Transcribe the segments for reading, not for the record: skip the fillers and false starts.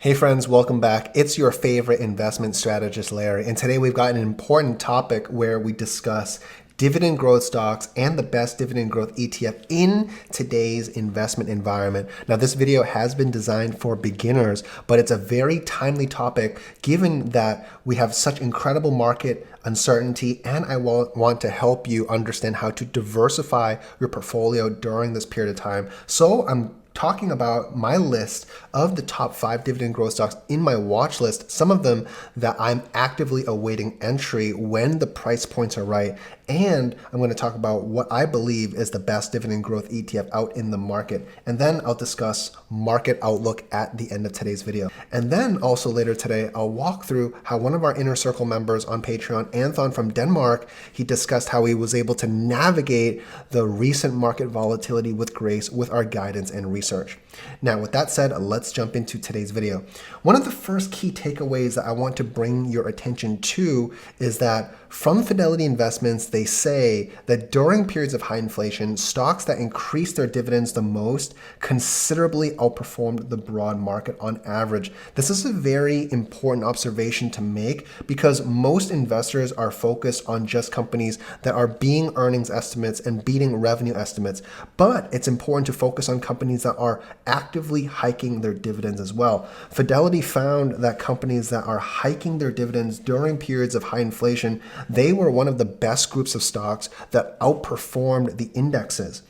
Hey friends, welcome back. It's your favorite investment strategist, Larry, and today we've got an important topic where we discuss dividend growth stocks and the best dividend growth ETF in today's investment environment. Now, this video has been designed for beginners, but it's a very timely topic given that we have such incredible market uncertainty, and I want to help you understand how to diversify your portfolio during this period of time. So I'm talking about my list of the top 5 dividend growth stocks in my watch list, some of them that I'm actively awaiting entry when the price points are right. And I'm going to talk about what I believe is the best dividend growth ETF out in the market. And then I'll discuss market outlook at the end of today's video. And then also later today, I'll walk through how one of our Inner Circle members on Patreon, Anton from Denmark, he discussed how he was able to navigate the recent market volatility with grace with our guidance and research. Now, with that said, let's jump into today's video. One of the first key takeaways that I want to bring your attention to is that from Fidelity Investments, they say that during periods of high inflation, stocks that increase their dividends the most considerably outperformed the broad market on average. This is a very important observation to make because most investors are focused on just companies that are beating earnings estimates and beating revenue estimates. But it's important to focus on companies that are actively hiking their dividends as well. Fidelity found that companies that are hiking their dividends during periods of high inflation, they were one of the best groups of stocks that outperformed the indexes.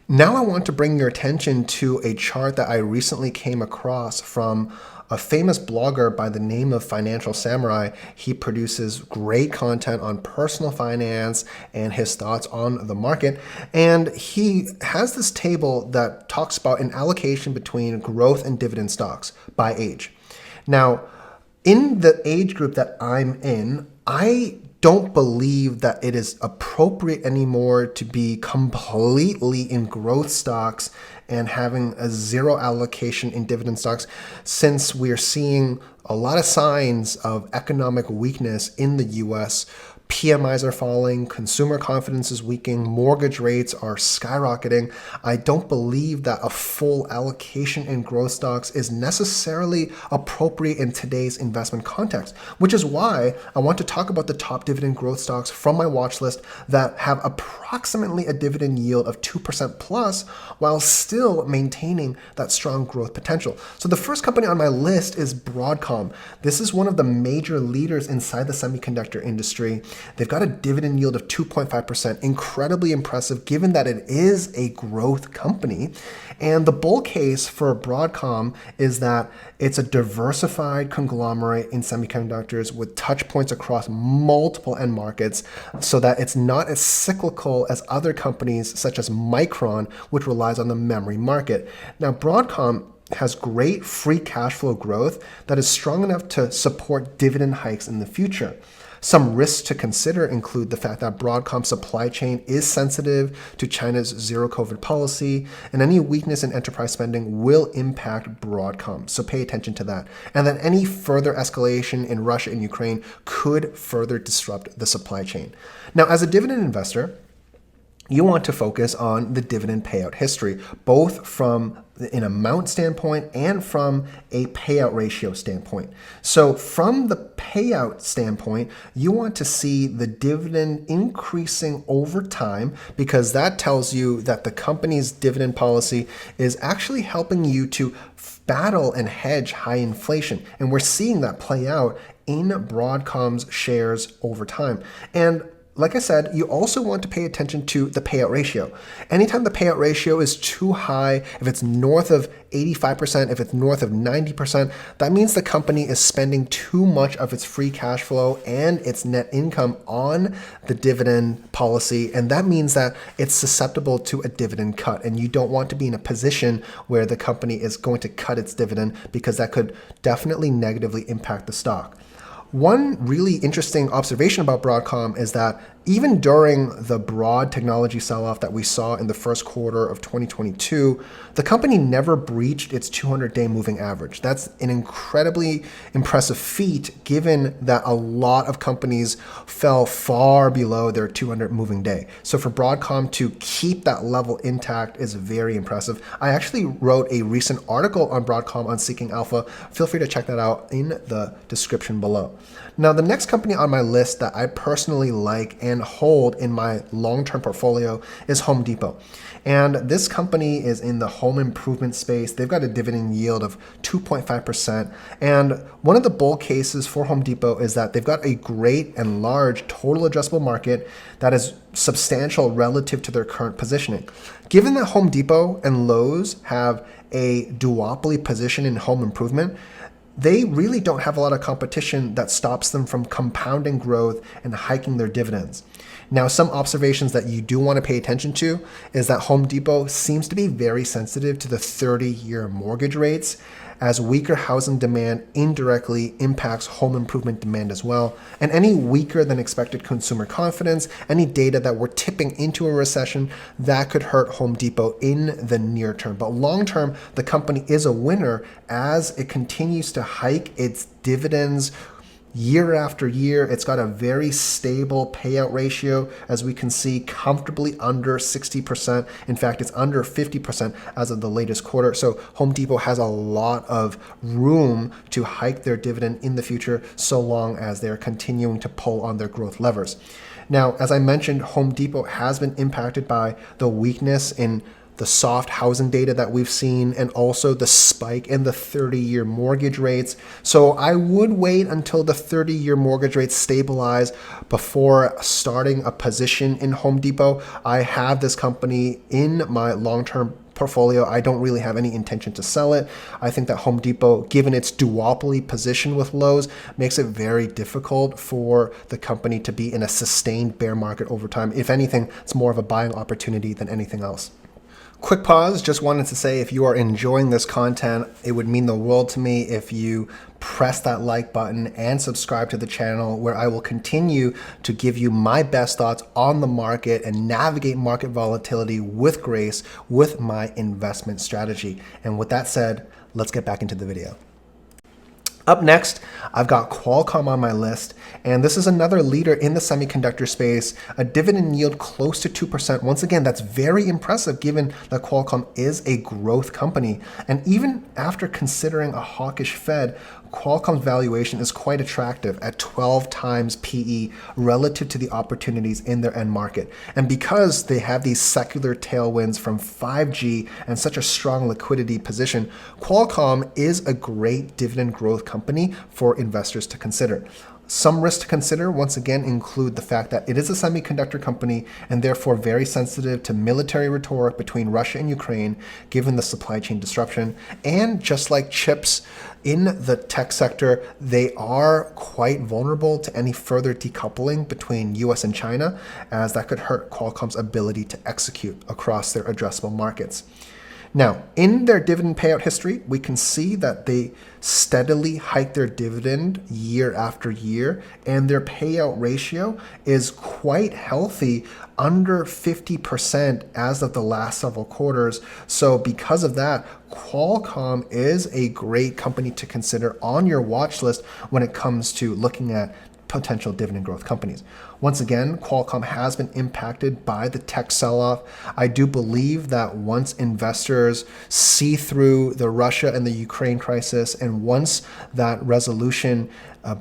Now I want to bring your attention to a chart that I recently came across from a famous blogger by the name of Financial Samurai. He produces great content on personal finance and his thoughts on the market. And he has this table that talks about an allocation between growth and dividend stocks by age. Now, in the age group that I'm in, I don't believe that it is appropriate anymore to be completely in growth stocks and having a zero allocation in dividend stocks, since we're seeing a lot of signs of economic weakness in the US. PMIs are falling, consumer confidence is weakening, mortgage rates are skyrocketing. I don't believe that a full allocation in growth stocks is necessarily appropriate in today's investment context, which is why I want to talk about the top dividend growth stocks from my watch list that have approximately a dividend yield of 2% plus while still maintaining that strong growth potential. So the first company on my list is Broadcom. This is one of the major leaders inside the semiconductor industry. They've got a dividend yield of 2.5%, incredibly impressive given that it is a growth company. And the bull case for Broadcom is that it's a diversified conglomerate in semiconductors with touch points across multiple end markets so that it's not as cyclical as other companies such as Micron, which relies on the memory market. Now, Broadcom has great free cash flow growth that is strong enough to support dividend hikes in the future. Some risks to consider include the fact that Broadcom's supply chain is sensitive to China's zero COVID policy, and any weakness in enterprise spending will impact Broadcom. So pay attention to that. And then any further escalation in Russia and Ukraine could further disrupt the supply chain. Now, as a dividend investor, you want to focus on the dividend payout history, both from an amount standpoint and from a payout ratio standpoint. So from the payout standpoint, you want to see the dividend increasing over time because that tells you that the company's dividend policy is actually helping you to battle and hedge high inflation. And we're seeing that play out in Broadcom's shares over time. And like I said, you also want to pay attention to the payout ratio. Anytime the payout ratio is too high, if it's north of 85%, if it's north of 90%, that means the company is spending too much of its free cash flow and its net income on the dividend policy. And that means that it's susceptible to a dividend cut. And you don't want to be in a position where the company is going to cut its dividend because that could definitely negatively impact the stock. One really interesting observation about Broadcom is that Even during the broad technology sell-off that we saw in the first quarter of 2022, the company never breached its 200-day moving average. That's an incredibly impressive feat given that a lot of companies fell far below their 200 moving day. So for Broadcom to keep that level intact is very impressive. I actually wrote a recent article on Broadcom on Seeking Alpha. Feel free to check that out in the description below. Now, the next company on my list that I personally like and hold in my long-term portfolio is Home Depot. And this company is in the home improvement space. They've got a dividend yield of 2.5%. And one of the bull cases for Home Depot is that they've got a great and large total addressable market that is substantial relative to their current positioning. Given that Home Depot and Lowe's have a duopoly position in home improvement, they really don't have a lot of competition that stops them from compounding growth and hiking their dividends. Now, some observations that you do want to pay attention to is that Home Depot seems to be very sensitive to the 30-year mortgage rates, as weaker housing demand indirectly impacts home improvement demand as well. And any weaker than expected consumer confidence, any data that we're tipping into a recession, that could hurt Home Depot in the near term. But long term, the company is a winner as it continues to hike its dividends year after year. It's got a very stable payout ratio, as we can see, comfortably under 60%. In fact, it's under 50% as of the latest quarter. So Home Depot has a lot of room to hike their dividend in the future, so long as they're continuing to pull on their growth levers. Now, as I mentioned, Home Depot has been impacted by the weakness in the soft housing data that we've seen, and also the spike in the 30-year mortgage rates. So I would wait until the 30-year mortgage rates stabilize before starting a position in Home Depot. I have this company in my long-term portfolio. I don't really have any intention to sell it. I think that Home Depot, given its duopoly position with Lowe's, makes it very difficult for the company to be in a sustained bear market over time. If anything, it's more of a buying opportunity than anything else. Quick pause, just wanted to say if you are enjoying this content, it would mean the world to me if you press that like button and subscribe to the channel, where I will continue to give you my best thoughts on the market and navigate market volatility with grace with my investment strategy. And with that said, let's get back into the video. Up next, I've got Qualcomm on my list, and this is another leader in the semiconductor space, a dividend yield close to 2%. Once again, that's very impressive given that Qualcomm is a growth company. And even after considering a hawkish Fed, Qualcomm's valuation is quite attractive at 12 times PE relative to the opportunities in their end market. And because they have these secular tailwinds from 5G and such a strong liquidity position, Qualcomm is a great dividend growth company for investors to consider. Some risks to consider, once again, include the fact that it is a semiconductor company and therefore very sensitive to military rhetoric between Russia and Ukraine, given the supply chain disruption. And just like chips in the tech sector, they are quite vulnerable to any further decoupling between US and China, as that could hurt Qualcomm's ability to execute across their addressable markets. Now, in their dividend payout history, we can see that they steadily hike their dividend year after year, and their payout ratio is quite healthy, under 50% as of the last several quarters. So because of that, Qualcomm is a great company to consider on your watch list when it comes to looking at potential dividend growth companies. Once again, Qualcomm has been impacted by the tech sell-off. I do believe that once investors see through the Russia and the Ukraine crisis, and once that resolution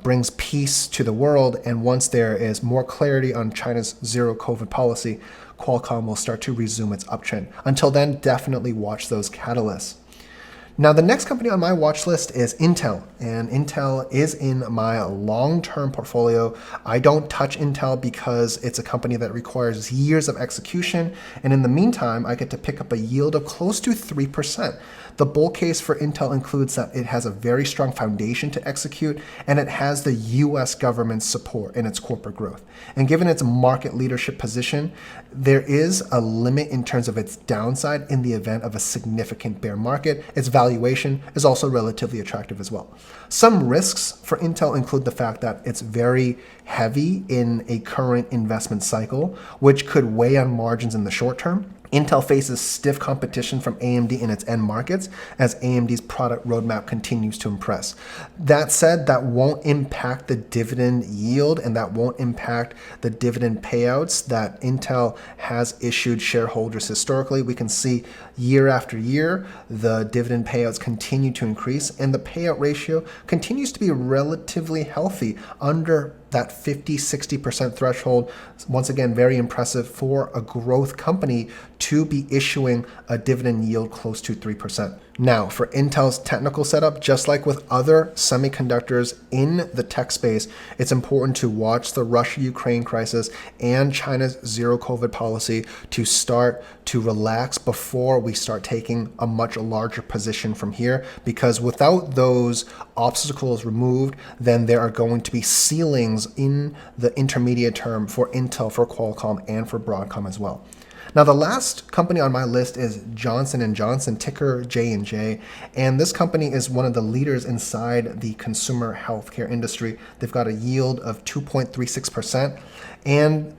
brings peace to the world, and once there is more clarity on China's zero COVID policy, Qualcomm will start to resume its uptrend. Until then, definitely watch those catalysts. Now, the next company on my watch list is Intel, and Intel is in my long-term portfolio. I don't touch Intel because it's a company that requires years of execution, and in the meantime, I get to pick up a yield of close to 3%. The bull case for Intel includes that it has a very strong foundation to execute, and it has the US government's support in its corporate growth. And given its market leadership position, there is a limit in terms of its downside in the event of a significant bear market. Its valuation is also relatively attractive as well. Some risks for Intel include the fact that it's very heavy in a current investment cycle, which could weigh on margins in the short term. Intel faces stiff competition from AMD in its end markets as AMD's product roadmap continues to impress. That said, that won't impact the dividend yield and that won't impact the dividend payouts that Intel has issued shareholders historically. We can see year after year, the dividend payouts continue to increase and the payout ratio continues to be relatively healthy under that 50-60% threshold. Once again, very impressive for a growth company to be issuing a dividend yield close to 3%. Now, for Intel's technical setup, just like with other semiconductors in the tech space, it's important to watch the Russia-Ukraine crisis and China's zero COVID policy to start to relax before we start taking a much larger position from here, because without those obstacles removed, then there are going to be ceilings in the intermediate term for Intel, for Qualcomm, and for Broadcom as well. Now, the last company on my list is Johnson & Johnson, ticker J&J, and this company is one of the leaders inside the consumer healthcare industry. They've got a yield of 2.36%, and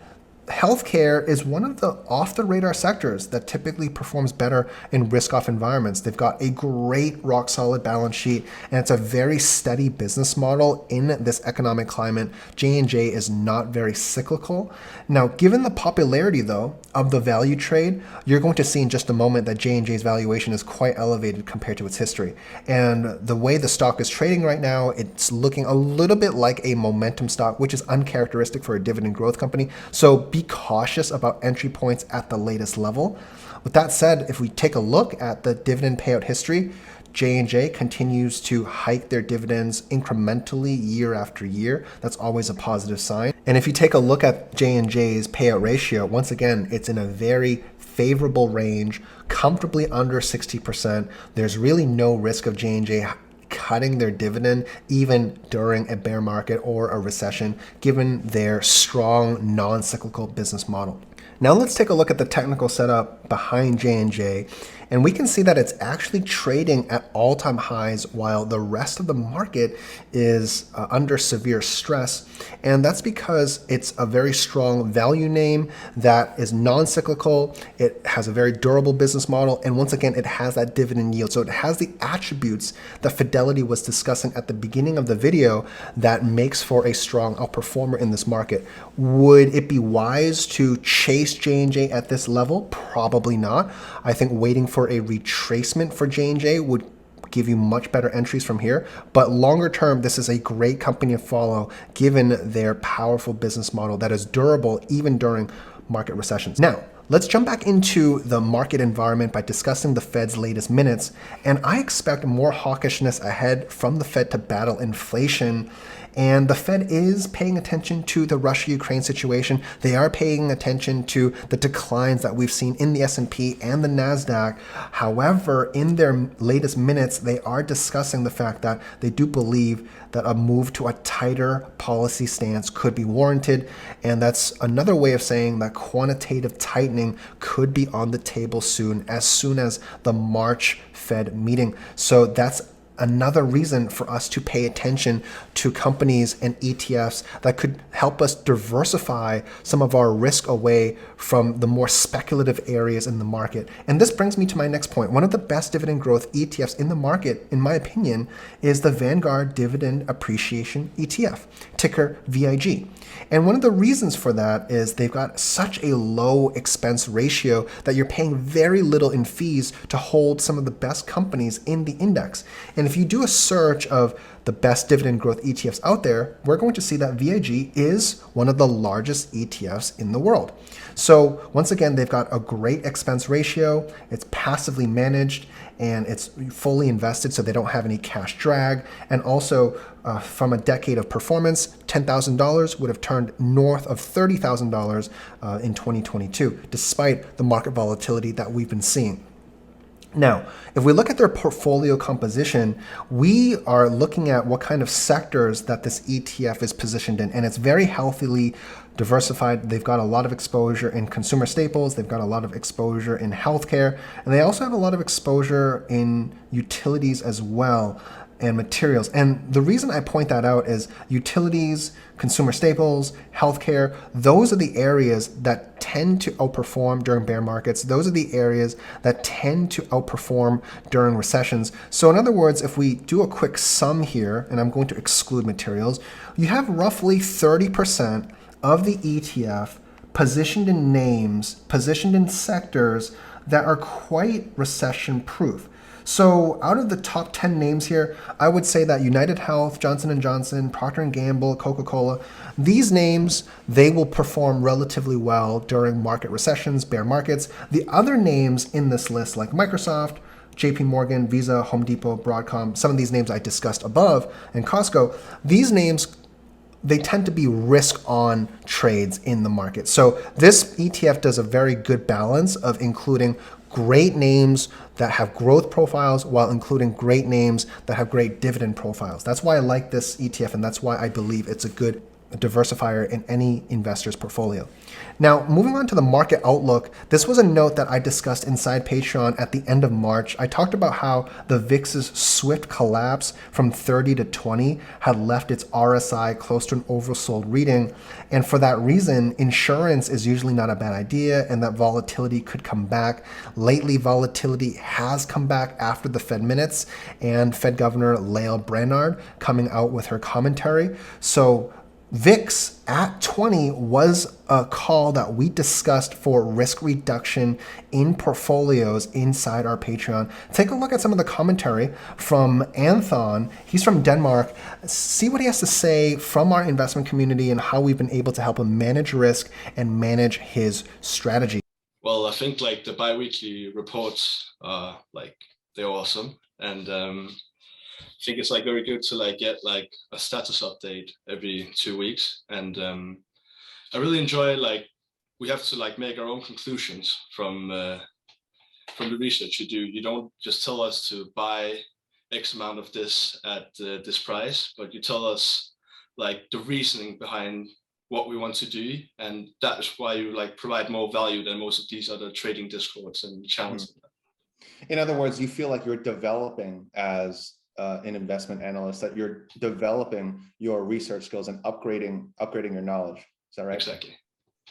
healthcare is one of the off-the-radar sectors that typically performs better in risk-off environments. They've got a great rock-solid balance sheet, and it's a very steady business model in this economic climate. J&J is not very cyclical. Now, given the popularity, though, of the value trade, you're going to see in just a moment that J&J's valuation is quite elevated compared to its history. And the way the stock is trading right now, it's looking a little bit like a momentum stock, which is uncharacteristic for a dividend growth company. So be cautious about entry points at the latest level. With that said, if we take a look at the dividend payout history, J&J continues to hike their dividends incrementally year after year. That's always a positive sign. And if you take a look at J&J's payout ratio, once again, it's in a very favorable range, comfortably under 60%. There's really no risk of J&J cutting their dividend even during a bear market or a recession, given their strong non-cyclical business model. Now let's take a look at the technical setup behind J&J, and we can see that it's actually trading at all-time highs while the rest of the market is under severe stress. And that's because it's a very strong value name that is non-cyclical. It has a very durable business model. And once again, it has that dividend yield. So it has the attributes that Fidelity was discussing at the beginning of the video that makes for a strong outperformer in this market. Would it be wise to chase J&J at this level? Probably not. I think waiting for a retracement for J&J would give you much better entries from here. But longer term, this is a great company to follow given their powerful business model that is durable even during market recessions. Now, let's jump back into the market environment by discussing the Fed's latest minutes. And I expect more hawkishness ahead from the Fed to battle inflation. And the Fed is paying attention to the Russia-Ukraine situation. They are paying attention to the declines that we've seen in the S&P and the NASDAQ. However, in their latest minutes, they are discussing the fact that they do believe that a move to a tighter policy stance could be warranted. And that's another way of saying that quantitative tightening could be on the table soon as the March Fed meeting. So that's another reason for us to pay attention to companies and ETFs that could help us diversify some of our risk away from the more speculative areas in the market. And this brings me to my next point. One of the best dividend growth ETFs in the market, in my opinion, is the Vanguard Dividend Appreciation ETF, ticker VIG. And one of the reasons for that is they've got such a low expense ratio that you're paying very little in fees to hold some of the best companies in the index. And if you do a search of the best dividend growth ETFs out there, we're going to see that VIG is one of the largest ETFs in the world. So once again, they've got a great expense ratio, it's passively managed, and it's fully invested so they don't have any cash drag. And also from a decade of performance, $10,000 would have turned north of $30,000 in 2022, despite the market volatility that we've been seeing. Now, if we look at their portfolio composition, we are looking at what kind of sectors that this ETF is positioned in, and it's very healthily diversified. They've got a lot of exposure in consumer staples, they've got a lot of exposure in healthcare, and they also have a lot of exposure in utilities as well, and materials. And the reason I point that out is utilities, consumer staples, healthcare, those are the areas that tend to outperform during bear markets. Those are the areas that tend to outperform during recessions. So in other words, if we do a quick sum here, and I'm going to exclude materials, you have roughly 30% of the ETF positioned in names, positioned in sectors that are quite recession proof. So out of the top 10 names here, I would say that United Health, Johnson & Johnson, Procter & Gamble, Coca-Cola, these names, they will perform relatively well during market recessions, bear markets. The other names in this list, like Microsoft, JP Morgan, Visa, Home Depot, Broadcom, some of these names I discussed above, and Costco, these names, they tend to be risk-on trades in the market. So this ETF does a very good balance of including great names that have growth profiles while including great names that have great dividend profiles. That's why I like this ETF, and that's why I believe it's a good diversifier in any investor's portfolio. Now, moving on to the market outlook, this was a note that I discussed inside Patreon at the end of March. I talked about how the VIX's swift collapse from 30 to 20 had left its RSI close to an oversold reading. And for that reason, insurance is usually not a bad idea, and that volatility could come back. Lately, volatility has come back after the Fed minutes and Fed Governor Lael Brainard coming out with her commentary. So VIX at 20 was a call that we discussed for risk reduction in portfolios inside our Patreon. Take a look at some of the commentary from Anthon. He's from Denmark. See what he has to say from our investment community and how we've been able to help him manage risk and manage his strategy. Well, I think like the bi-weekly reports are like, they're awesome. And I think it's like very good to like get like a status update every 2 weeks. And I really enjoy like, we have to like make our own conclusions from the research you do. You don't just tell us to buy X amount of this at this price, but you tell us like the reasoning behind what we want to do, and that's why you like provide more value than most of these other trading discords and channels. In other words, you feel like you're developing as an investment analyst, that you're developing your research skills and upgrading your knowledge. Is that right? Exactly.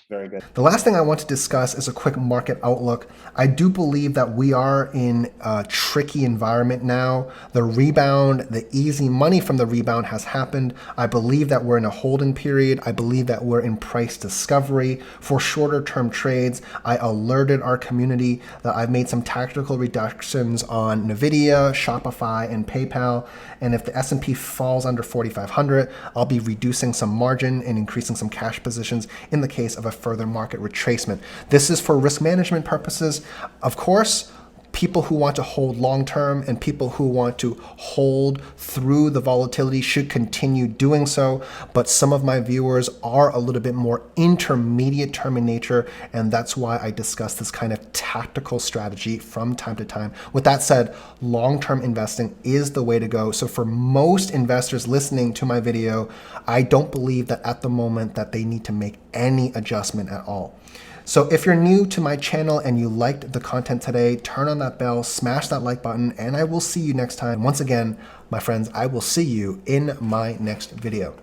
Very good. The last thing I want to discuss is a quick market outlook. I do believe that we are in a tricky environment now. The rebound, the easy money from the rebound has happened. I believe that we're in a holding period. I believe that we're in price discovery. For shorter term trades, I alerted our community that I've made some tactical reductions on Nvidia, Shopify, and PayPal. And if the S&P falls under 4,500, I'll be reducing some margin and increasing some cash positions in the case of a further market retracement. This is for risk management purposes. Of course, people who want to hold long term and people who want to hold through the volatility should continue doing so. But some of my viewers are a little bit more intermediate term in nature, and that's why I discuss this kind of tactical strategy from time to time. With that said, long-term investing is the way to go. So for most investors listening to my video, I don't believe that at the moment that they need to make any adjustment at all. So if you're new to my channel and you liked the content today, turn on that bell, smash that like button, and I will see you next time. Once again, my friends, I will see you in my next video.